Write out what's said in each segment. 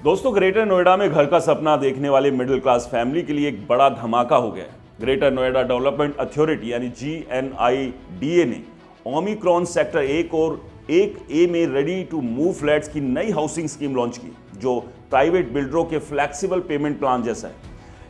दोस्तों, ग्रेटर नोएडा में घर का सपना देखने वाले मिडिल क्लास फैमिली के लिए एक बड़ा धमाका हो गया है। ग्रेटर नोएडा डेवलपमेंट अथॉरिटी यानी GNIDA ने ओमिक्रॉन सेक्टर 1 और 1A में रेडी टू मूव फ्लैट्स की नई हाउसिंग स्कीम लॉन्च की, जो प्राइवेट बिल्डरों के फ्लेक्सिबल पेमेंट प्लान जैसा है।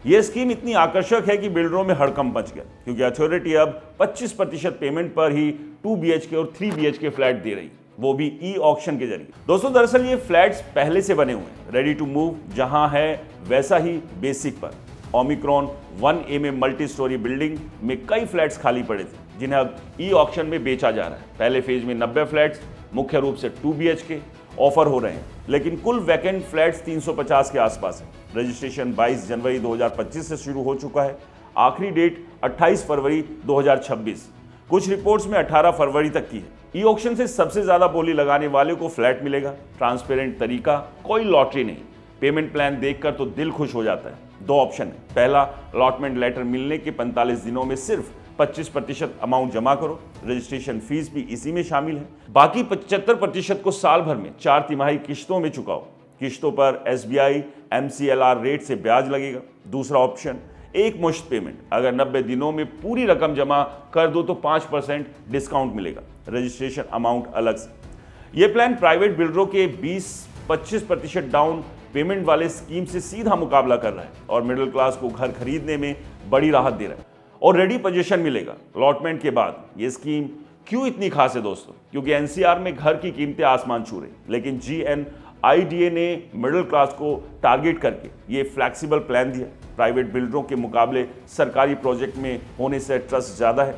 यह स्कीम इतनी आकर्षक है कि बिल्डरों में हड़कंप मच गया, क्योंकि अथॉरिटी अब 25% पेमेंट पर ही 2 BHK और 3 BHK फ्लैट दे रही, वो भी ई ऑक्शन के जरिए। दोस्तों, दरअसल ये फ्लैट्स पहले से बने हुए हैं, रेडी टू मूव जहां है वैसा ही बेसिक पर। ओमिक्रॉन 1A में मल्टी स्टोरी बिल्डिंग में कई फ्लैट्स खाली पड़े थे, जिन्हें अब ई ऑक्शन में बेचा जा रहा है। पहले फेज में 90 फ्लैट्स मुख्य रूप से 2 BHK ऑफर हो रहे हैं, लेकिन कुल वैकेंट फ्लैट्स 350 के आसपास है। रजिस्ट्रेशन 22 जनवरी 2025 से शुरू हो चुका है। आखिरी डेट 28 फरवरी 2026, कुछ रिपोर्ट्स में 18 फरवरी तक की है। ई ऑक्शन से सबसे ज्यादा बोली लगाने वाले को फ्लैट मिलेगा। ट्रांसपेरेंट तरीका, कोई लॉटरी नहीं। पेमेंट प्लान देखकर तो दिल खुश हो जाता है। 2 ऑप्शन है। पहला, अलॉटमेंट लेटर मिलने के 45 दिनों में सिर्फ 25% अमाउंट जमा करो। रजिस्ट्रेशन फीस भी इसी में शामिल है। बाकी 75% को साल भर में 4 तिमाही किश्तों में चुकाओ। किश्तों पर SBI MCLR रेट से ब्याज लगेगा। दूसरा ऑप्शन, एक मुश्त पेमेंट। अगर 90 दिनों में पूरी रकम जमा कर दो तो 5% डिस्काउंट मिलेगा। रजिस्ट्रेशन अमाउंट अलग से। यह प्लान प्राइवेट बिल्डरों के 20-25% डाउन पेमेंट वाले स्कीम से सीधा मुकाबला कर रहा है और मिडिल क्लास को घर खरीदने में बड़ी राहत दे रहा है और रेडी पोजीशन मिलेगा अलॉटमेंट के बाद। यह स्कीम क्यों इतनी खास है दोस्तों? क्योंकि NCR में घर की कीमतें आसमान छू रही, लेकिन GNIDA ने मिडिल क्लास को टारगेट करके ये फ्लैक्सिबल प्लान दिया। प्राइवेट बिल्डरों के मुकाबले सरकारी प्रोजेक्ट में होने से ट्रस्ट ज़्यादा है,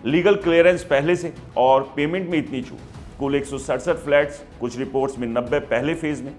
लीगल क्लियरेंस पहले से और पेमेंट में इतनी छूट। कुल 167 फ्लैट्स, कुछ रिपोर्ट्स में 90 पहले फेज में।